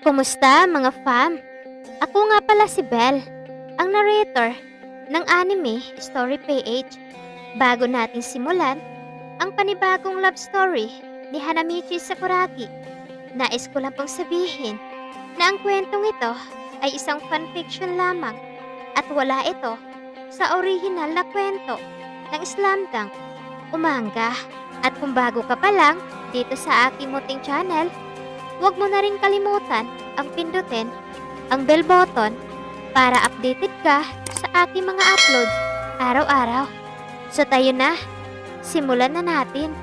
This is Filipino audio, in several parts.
Kumusta mga fam? Ako nga pala si Belle, ang narrator ng anime Story PH. Bago natin simulan ang panibagong love story ni Hanamichi Sakuragi, nais ko lang pong sabihin na ang kwentong ito ay isang fanfiction lamang at wala ito sa original na kwento ng Slam Dunk o manga. At kung bago ka pa lang dito sa aking muting channel, huwag mo na rin kalimutan ang pindutin ang bell button para updated ka sa aking mga uploads araw-araw. So tayo na, simulan na natin.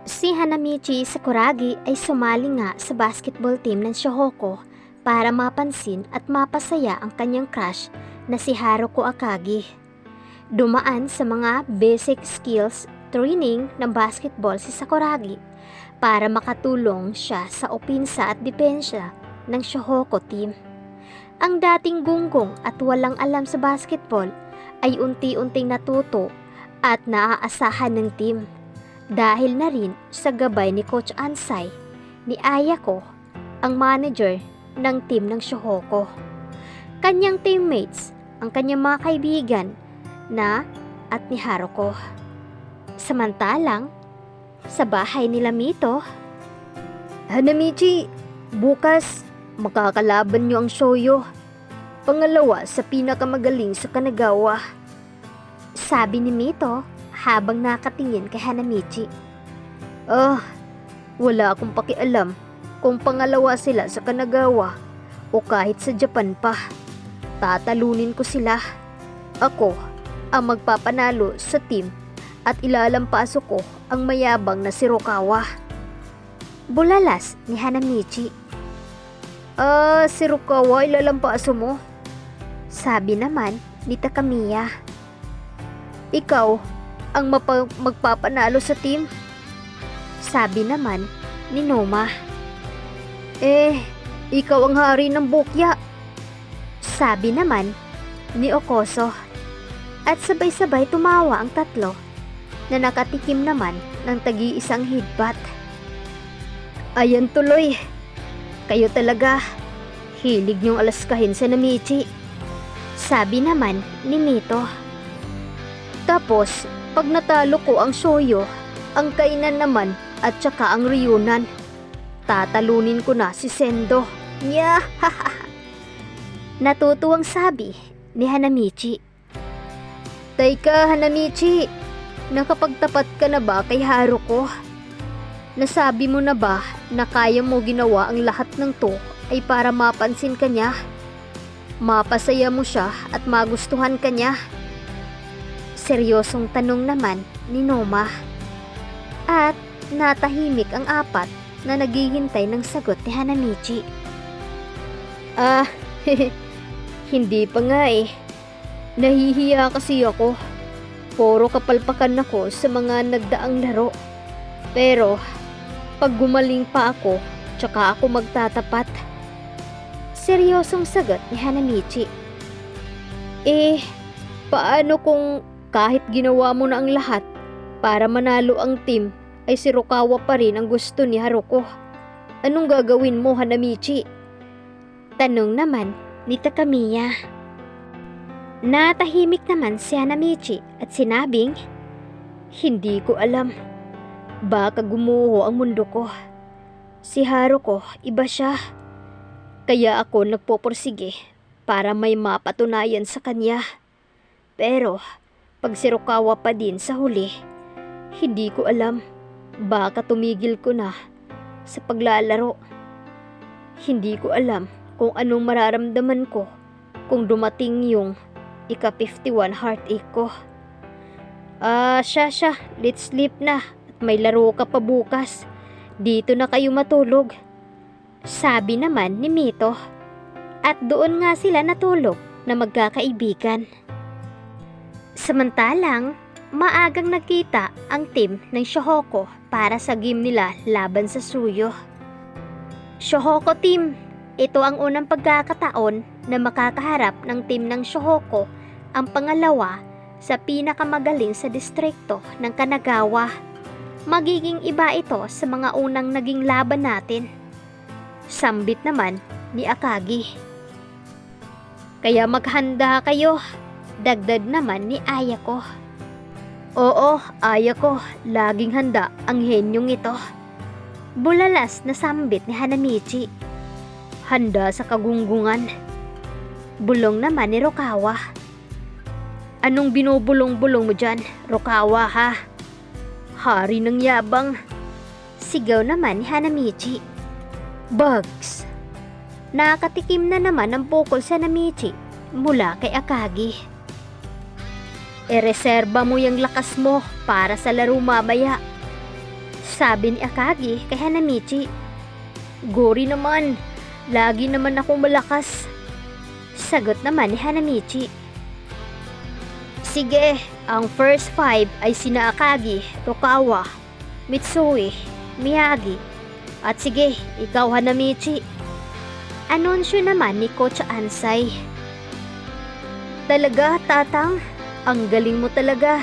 Si Hanamichi Sakuragi ay sumali nga sa basketball team ng Shohoku para mapansin at mapasaya ang kanyang crush na si Haruko Akagi. Dumaan sa mga basic skills training ng basketball si Sakuragi para makatulong siya sa opinsa at depensya ng Shohoku team. Ang dating gunggong at walang alam sa basketball ay unti-unting natuto at naaasahan ng team. Dahil na rin sa gabay ni Coach Ansai, ni Ayako, ang manager ng team ng Shohoku. Kanyang teammates, ang kanyang mga kaibigan na at ni Haruko. Samantalang, sa bahay nila Mito, Hanamichi, bukas makakalaban niyo ang Shoyo. Pangalawa sa pinakamagaling sa Kanagawa. sabi ni Mito habang nakatingin kay Hanamichi. Wala akong pakialam kung pangalawa sila sa Kanagawa o kahit sa Japan pa. Tatalunin ko sila. Ako ang magpapanalo sa team at ilalampaso ko ang mayabang na si Rukawa. Bulalas ni Hanamichi. Si Rukawa ilalampaso mo? Sabi naman ni Takamiya. Ikaw ang magpapanalo sa team? Sabi naman ni Noma. Ikaw ang hari ng bukya. Sabi naman ni Okoso. At sabay-sabay tumawa ang tatlo na nakatikim naman ng tagi-isang hidbat. Ayan tuloy. Kayo talaga. Hilig niyong alaskahin sa Namichi. Sabi naman ni Mito. Tapos, pag natalo ko ang Shoyo, ang kainan naman at saka ang Ryunan, tatalunin ko na si Sendo. Nya! Natutuwang sabi ni Hanamichi. Teka, Hanamichi, nakapagtapat ka na ba kay Haruko? Nasabi mo na ba na kaya mo ginawa ang lahat ng to ay para mapansin ka niya? Mapasaya mo siya at magustuhan ka niya? Seryosong tanong naman ni Noma. At natahimik ang apat na naghihintay ng sagot ni Hanamichi. Hindi pa nga eh. Nahihiya kasi ako. Puro kapalpakan ako sa mga nagdaang laro. Pero, pag gumaling pa ako, tsaka ako magtatapat. Seryosong sagot ni Hanamichi. Paano kung kahit ginawa mo na ang lahat para manalo ang team ay si Rukawa pa rin ang gusto ni Haruko? Anong gagawin mo, Hanamichi? Tanong naman ni Takamiya. Natahimik naman si Hanamichi at sinabing, Hindi ko alam. Baka gumuho ang mundo ko. Si Haruko, iba siya. Kaya ako nagpoporsige para may mapatunayan sa kanya. Pero, pag si Rukawa pa din sa huli, hindi ko alam. Baka tumigil ko na sa paglalaro. Hindi ko alam kung anong mararamdaman ko kung dumating yung ika-51 heartache ko. Siya, let's sleep na at may laro ka pa bukas. Dito na kayo matulog. Sabi naman ni Mito. At doon nga sila natulog na magkakaibigan. Samantalang, maagang nagkita ang team ng Shohoku para sa game nila laban sa Suyo. Shohoko Team, ito ang unang pagkakataon na makakaharap ng team ng Shohoko ang pangalawa sa pinakamagaling sa distrikto ng Kanagawa. Magiging iba ito sa mga unang naging laban natin. Sambit naman ni Akagi. Kaya maghanda kayo, dagdag naman ni Ayako. Oo, Ayako, laging handa ang henyong ito. Bulalas na sambit ni Hanamichi. Handa sa kagunggungan. Bulong naman ni Rukawa. Anong binubulong-bulong mo dyan, Rukawa ha? Hari ng yabang. Sigaw naman ni Hanamichi. Bugs. Nakatikim na naman ang bukol sa Hanamichi mula kay Akagi. Reserba mo yung lakas mo para sa laro mamaya. Sabi ni Akagi kay Hanamichi. Gori naman, lagi naman akong malakas. Sagot naman ni Hanamichi. Sige, ang first 5 ay sina Akagi, Rukawa, Mitsui, Miyagi. At sige, ikaw Hanamichi. Anunsyo naman ni Coach Ansay. Talaga, Tatang? Ang galing mo talaga.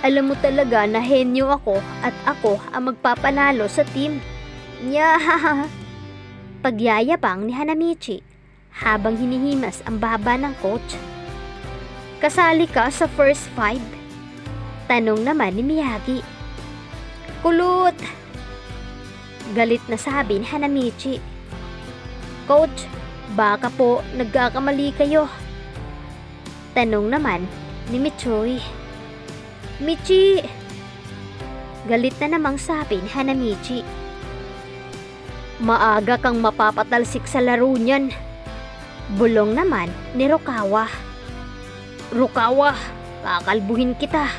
Alam mo talaga na henyo ako at ako ang magpapanalo sa team. Nyahaha. Pagyayabang ni Hanamichi habang hinihimas ang baba ng coach. Kasali ka sa first 5? Tanong naman ni Miyagi. Kulot! Galit na sabi ni Hanamichi. Coach, baka po nagkakamali kayo. Tanong naman ni Mitsui. Michi! Galit na namang sabi ni Hanamichi. Maaga kang mapapatalsik sa laro niyan. Bulong naman ni Rukawa. Rukawa, kakalbuhin kita.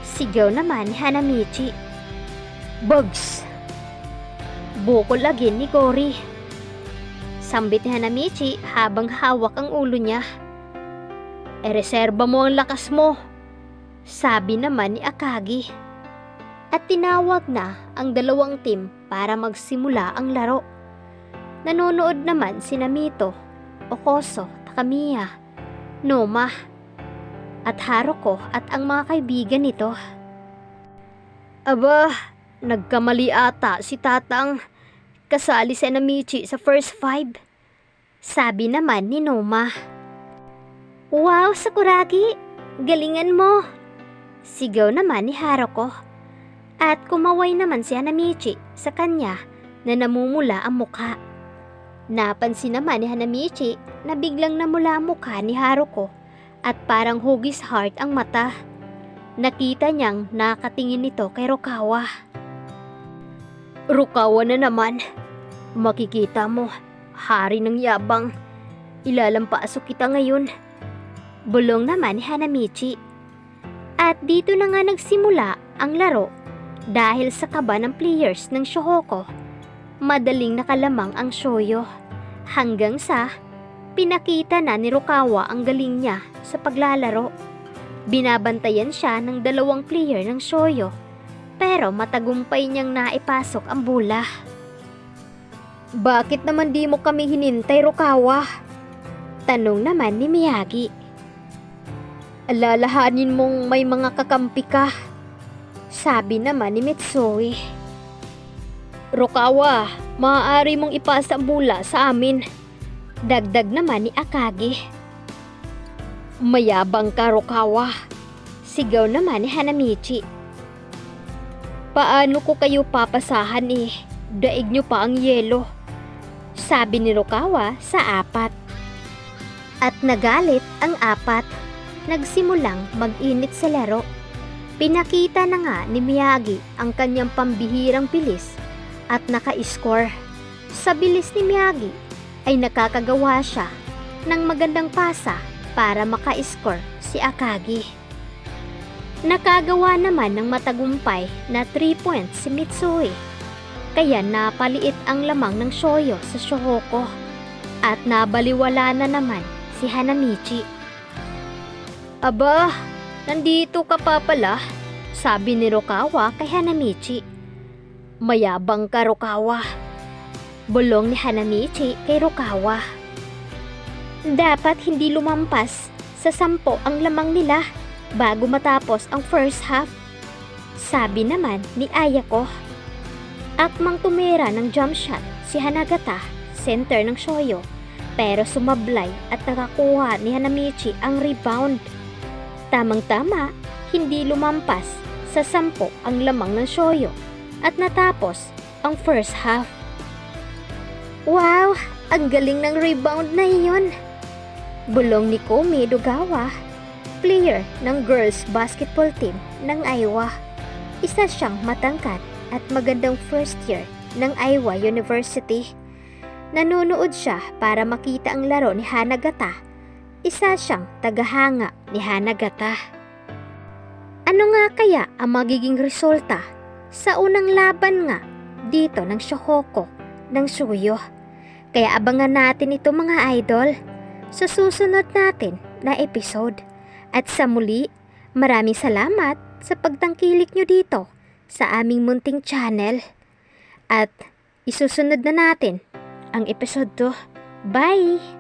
Sigaw naman ni Hanamichi. Bugs! Bukol agin ni Gori. Sambit ni Hanamichi habang hawak ang ulo niya. Reserba mo ang lakas mo. Sabi naman ni Akagi. At tinawag na ang dalawang team para magsimula ang laro. Nanonood naman si Namito, Okoso, Takamiya, Noma, at Haruko at ang mga kaibigan nito. Aba, nagkamali ata si Tatang. Kasali si Hanamichi sa first 5. Sabi naman ni Noma. Wow, Sakuragi! Galingan mo! Sigaw naman ni Haruko. At kumaway naman si Hanamichi sa kanya na namumula ang mukha. Napansin naman ni Hanamichi na biglang namula ang mukha ni Haruko at parang hugis heart ang mata. Nakita niyang nakatingin nito kay Rukawa. Rukawa na naman. Makikita mo, hari ng yabang. Ilalampasok kita ngayon. Bulong naman ni Hanamichi. At dito na nga nagsimula ang laro dahil sa kaba ng players ng Shohoko. Madaling nakalamang ang Shoyo hanggang sa pinakita na ni Rukawa ang galing niya sa paglalaro. Binabantayan siya ng dalawang player ng Shoyo pero matagumpay niyang naipasok ang bola. Bakit naman di mo kami hinintay, Rukawa? Tanong naman ni Miyagi. Alalahanin mong may mga kakampi ka. Sabi naman ni Mitsui. Rukawa, maaari mong ipasa ang bola sa amin. Dagdag naman ni Akagi. Mayabang ka, Rukawa. Sigaw naman ni Hanamichi. Paano ko kayo papasahan eh? Daig nyo pa ang yelo. Sabi ni Rukawa sa 4. At nagalit ang 4. Nagsimulang mag-init sa laro. Pinakita na nga ni Miyagi ang kanyang pambihirang bilis at naka-score. Sa bilis ni Miyagi ay nakakagawa siya ng magandang pasa para maka-score si Akagi. Nakagawa naman ng matagumpay na 3 points si Mitsui. Kaya napaliit ang lamang ng Shoyo sa Shohoko at nabaliwala na naman si Hanamichi. Aba, nandito ka pa pala, sabi ni Rukawa kay Hanamichi. Mayabang ka, Rukawa. Bulong ni Hanamichi kay Rukawa. Dapat hindi lumampas sa 10 ang lamang nila bago matapos ang first half. Sabi naman ni Ayako. Akmang tumira ng jump shot si Hanagata, center ng Shoyo, pero sumablay at nakakuha ni Hanamichi ang rebound. Tamang-tama, hindi lumampas sa 10 ang lamang ng Shoyo at natapos ang first half. Wow! Ang galing ng rebound na iyon! Bulong ni Komi Dogawa, player ng girls basketball team ng Iowa. Isa siyang matangkad at magandang first year ng Iowa University. Nanonood siya para makita ang laro ni Hanagata. Isa siyang tagahanga ni Hanagata. Ano nga kaya ang magiging resulta sa unang laban nga dito ng Shohoku ng Suyo? Kaya abangan natin ito mga idol sa susunod natin na episode. At sa muli, maraming salamat sa pagtangkilik nyo dito sa aming munting channel. At isusunod na natin ang episode 2. Bye!